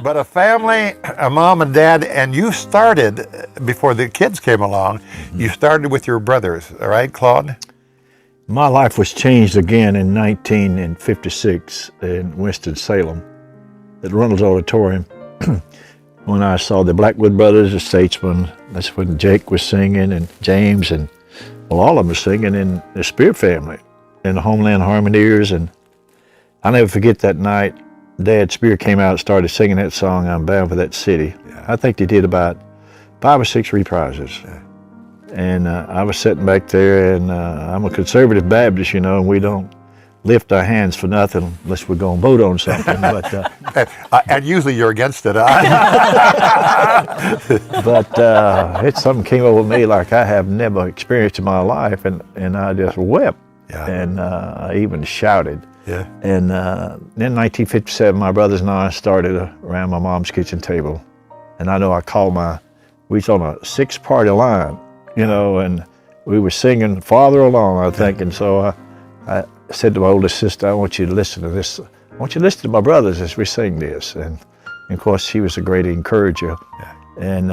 But a family, a mom and dad, and you started, before the kids came along, you started with your brothers, all right, Claude? My life was changed again in 1956 in Winston-Salem at Ronald's Auditorium when I saw the Blackwood Brothers, the Statesmen. That's when Jake was singing and James and all of them were singing in the Spear family and the Homeland Harmoniers. And I'll never forget that night. Dad Spear came out and started singing that song, I'm Bound for That City. Yeah. I think they did about 5 or 6 reprises. Yeah. And I was sitting back there, and I'm a conservative Baptist, you know, and we don't lift our hands for nothing unless we're going to vote on something. But and usually you're against it. But something came over me like I have never experienced in my life, and I just wept. Yeah. And I even shouted. Yeah. And in 1957, my brothers and I started around my mom's kitchen table. And I know we was on a 6-party line, you know, and we were singing Farther Along, I think. And so I said to my oldest sister, I want you to listen to this. I want you to listen to my brothers as we sing this. And of course, she was a great encourager. Yeah. And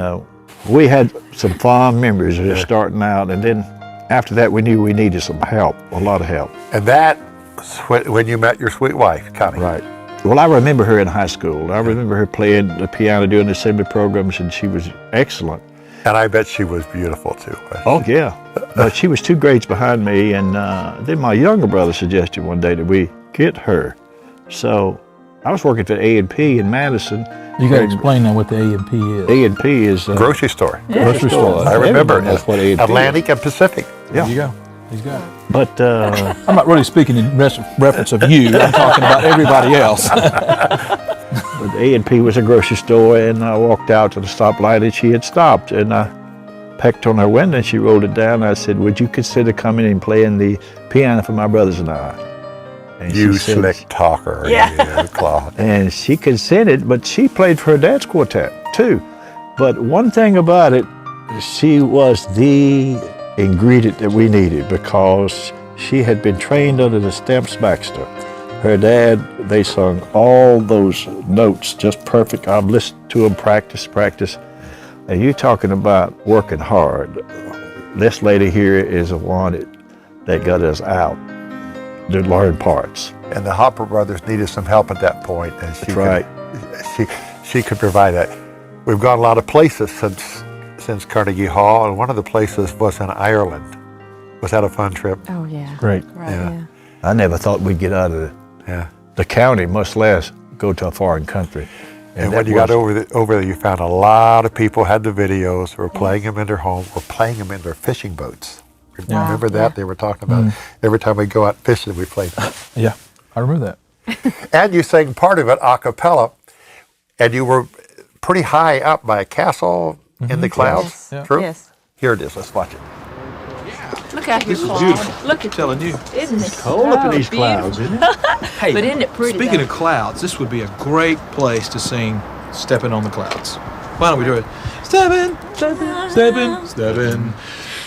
we had some fond memories of just starting out. And then after that, we knew we needed some help, a lot of help. And that when you met your sweet wife, Connie. Right. Well, I remember her in high school. I remember her playing the piano, doing the assembly programs, and she was excellent. And I bet she was beautiful too. Oh yeah, but she was 2 grades behind me, and then my younger brother suggested one day that we get her. So I was working for A&P in Madison. You got to explain now what the A&P is. A&P is grocery store. Yeah. Grocery store. I remember. That's what A&P Atlantic and Pacific. There you go. He's got it. But I'm not really speaking in reference of you. I'm talking about everybody else. But A&P was a grocery store, and I walked out to the stoplight, and she had stopped, and I pecked on her window, and she rolled it down. I said, "Would you consider coming and playing the piano for my brothers and I?" And you slick talker, yeah. Claude. And she consented, but she played for her dad's quartet too. But one thing about it, she was the ingredient that we needed because she had been trained under the Stamps Baxter. Her dad, they sung all those notes just perfect. I've listened to them practice. And you're talking about working hard. This lady here is the one that got us out to learn parts. And the Hopper brothers needed some help at that point, and she could provide that. We've gone a lot of places since Carnegie Hall, and one of the places was in Ireland. Was that a fun trip? Oh yeah. Great. Right, yeah. I never thought we'd get out of the county, much less go to a foreign country. And when you got over there, you found a lot of people had the videos, were playing them in their home, or playing them in their fishing boats. Remember that? Yeah. They were talking about every time we go out fishing, we played that. Yeah, I remember that. And you sang part of it a cappella, and you were pretty high up by a castle in the clouds. Yes. Yeah. True? Yes. Here it is. Let's watch it. Look out here, This is Claude. beautiful. Look I'm at telling you. Isn't it Cold up in these beautiful? clouds, isn't it? Hey, But isn't it pretty, speaking though? of clouds, this would be a great place to sing Steppin' on the Clouds. Why don't we do it? Steppin', steppin', steppin', steppin'.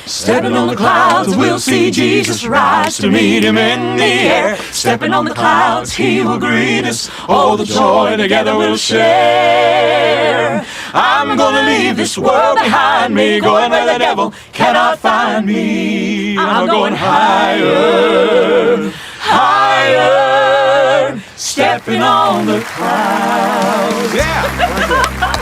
Stepping on the clouds, we'll see Jesus rise to meet him in the air. Stepping on the clouds, he will greet us. All the joy together we'll share. I'm gonna leave this world behind me, going where the devil cannot find me. I'm going higher, higher, stepping on the clouds. Yeah!